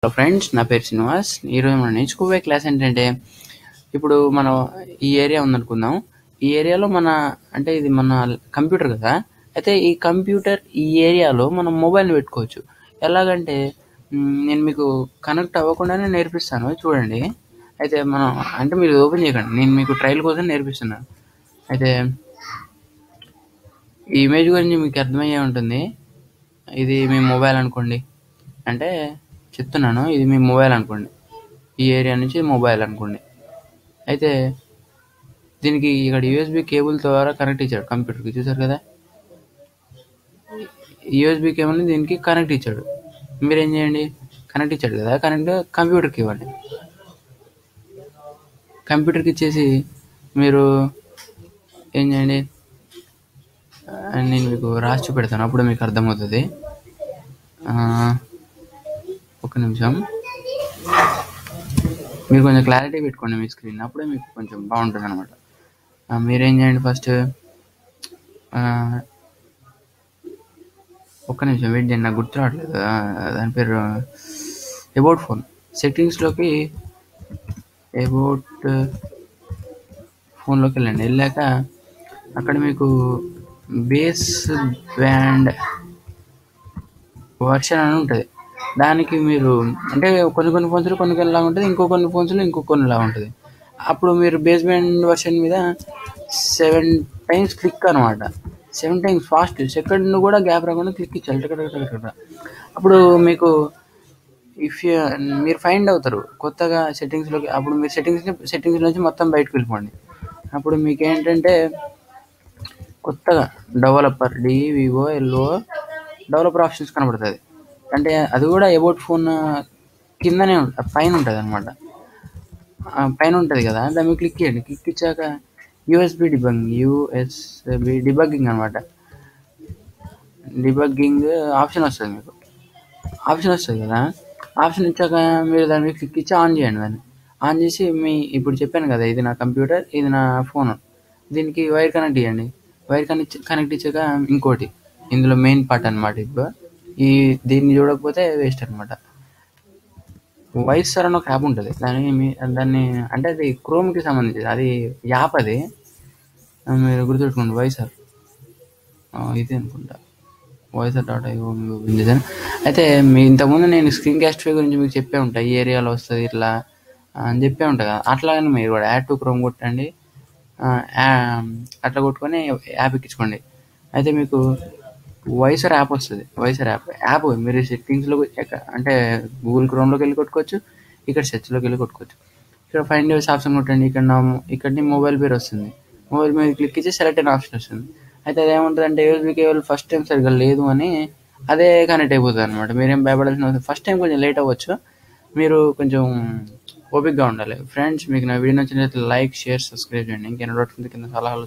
Hello friends, నా పేరు శ్రీనివాస్. ఈరోజు మనం నేర్చుకోబోయే క్లాస్ ఏంటంటే, ఇప్పుడు మనం ఈ ఏరియా ఉందనుకుందాం. ఈ ఏరియాలో ఇది మన కంప్యూటర్ కదా. అయితే ఈ కంప్యూటర్ ఈ ఏరియాలో మనం మొబైల్ని పెట్టుకోవచ్చు. ఎలాగంటే నేను మీకు కనెక్ట్ అవ్వకుండానే నేర్పిస్తాను, చూడండి. అయితే మీరు ఓపెన్ చేయకండి, నేను మీకు ట్రయల్ కోసం నేర్పిస్తున్నాను. అయితే ఈ ఇమేజ్ గురించి మీకు అర్థమయ్యే ఉంటుంది. ఇది మీ మొబైల్ అనుకోండి, అంటే చెప్తున్నాను, ఇది మీ మొబైల్ అనుకోండి. ఈ ఏరియా నుంచి మొబైల్ అనుకోండి. అయితే దీనికి ఇక్కడ యూఎస్బి కేబుల్ ద్వారా కనెక్ట్ ఇచ్చాడు కంప్యూటర్కి, చూసారు కదా. యూఎస్బి కేబుల్ని దీనికి కనెక్ట్ ఇచ్చాడు. మీరేం చేయండి, కనెక్ట్ ఇచ్చాడు కదా, కనెక్ట్ కంప్యూటర్కి ఇవ్వండి. కంప్యూటర్కి ఇచ్చేసి మీరు ఏం చేయండి, నేను మీకు రాసి చూపెడతాను, అప్పుడు మీకు అర్థమవుతుంది. ఒక నిమిషం, మీరు కొంచెం క్లారిటీ పెట్టుకోండి మీ స్క్రీన్, అప్పుడే మీకు కొంచెం బాగుంటుంది అనమాట. మీరేం చేయండి, ఫస్ట్ ఒక్క నిమిషం వెయిట్ చేయండి, నాకు గుర్తు రావట్లేదు దాని పేరు. అబౌట్ ఫోన్ సెట్టింగ్స్లోకి, అబౌట్ ఫోన్లోకి వెళ్ళండి. వెళ్ళాక అక్కడ మీకు బేస్ బ్యాండ్ వర్షన్ అని ఉంటుంది. దానికి మీరు అంటే కొన్ని ఫోన్స్లో కొన్నిలా ఉంటుంది, కొన్ని ఫోన్స్లో కొన్నిలా ఉంటుంది. అప్పుడు మీరు బేస్ బ్యాండ్ వర్షన్ మీద 7 times క్లిక్ అనమాట. 7 times ఫాస్ట్, సెకండ్ కూడా గ్యాప్ రాకుండా క్లిక్ ఇచ్చాలి. అప్పుడు మీకు మీరు ఫైండ్ అవుతారు కొత్తగా సెట్టింగ్స్లోకి. అప్పుడు మీరు సెట్టింగ్స్ నుంచి మొత్తం బయటకు వెళ్ళిపోండి. అప్పుడు మీకు ఏంటంటే కొత్తగా డెవలపర్ DEVOLO డెవలపర్ ఆప్షన్స్ కనబడుతుంది. అంటే అది కూడా అబౌట్ ఫోన్ కిందనే పైన ఉంటుంది అనమాట. పైన ఉంటుంది కదా, దాని మీద క్లిక్ చేయండి. క్లిక్ ఇచ్చాక యూఎస్బి డిబగ్గింగ్ అనమాట. డిబగ్గింగ్ ఆప్షన్ వస్తుంది, మీకు ఆప్షన్ వస్తుంది కదా. ఆప్షన్ ఇచ్చాక మీరు దాని మీద క్లిక్ ఇచ్చి ఆన్ చేయండి. దాన్ని ఆన్ చేసి ఇప్పుడు చెప్పాను కదా, ఇది నా కంప్యూటర్, ఇది నా ఫోన్, దీనికి వైర్ కనెక్ట్ ఇవ్వండి. వైర్ కనెక్ట్ ఇచ్చాక ఇంకోటి ఇందులో మెయిన్ పార్ట్ అనమాట. ఇప్పుడు దీన్ని చూడకపోతే వేస్ట్ అనమాట. వైసర్ అని ఒక యాప్ ఉంటుంది, దాన్ని అంటే అది క్రోమ్కి సంబంధించింది, అది యాప్, అది మీరు గుర్తుపెట్టుకోండి. వైసర్ ఇది అనుకుంటా, voicer.io ఓపెన్ చేశాను. అయితే ఇంతకుముందు నేను స్క్రీన్ క్యాస్టిఫై గురించి మీకు చెప్పే ఉంటాయి, ఈ ఏరియాలో వస్తుంది ఇట్లా అని చెప్పే ఉంటాయి కదా. అట్లాగని మీరు కూడా యాడ్ టు క్రోమ్ కొట్టండి, అట్లా కొట్టుకొని యాప్ ఎక్కించుకోండి. అయితే మీకు వైసర్ యాప్ వస్తుంది. వైసర్ యాప్ మీరు సెట్టింగ్స్లో అంటే గూగుల్ క్రోమ్లోకి వెళ్ళి కొట్టుకోవచ్చు, ఇక్కడ సెర్చ్లోకి వెళ్ళి కొట్టుకోవచ్చు. ఇక్కడ ఫైండ్ డివైస్ ఆప్షన్ కొట్టండి. ఇక్కడ మొబైల్ పేరు వస్తుంది. మొబైల్ మీద క్లిక్ ఇచ్చి సెలెక్ట్ అయిన ఆప్షన్ వస్తుంది. అయితే అదేముంటుంది అంటే యూఎస్బి కేబుల్ ఫస్ట్ టైం సరిగ్గా లేదు అని అదే కనెక్ట్ అయిపోతుంది అనమాట. మీరేం భయపడాల్సిన అవసరం, ఫస్ట్ టైం కొంచెం లేట్ అవ్వచ్చు, మీరు కొంచెం ఓపిక్గా ఉండాలి. ఫ్రెండ్స్, మీకు నా వీడియో నచ్చినట్లయితే లైక్, షేర్, సబ్స్క్రైబ్ చేయండి. ఇంకేమైనా డౌట్స్ కింద సలహాలు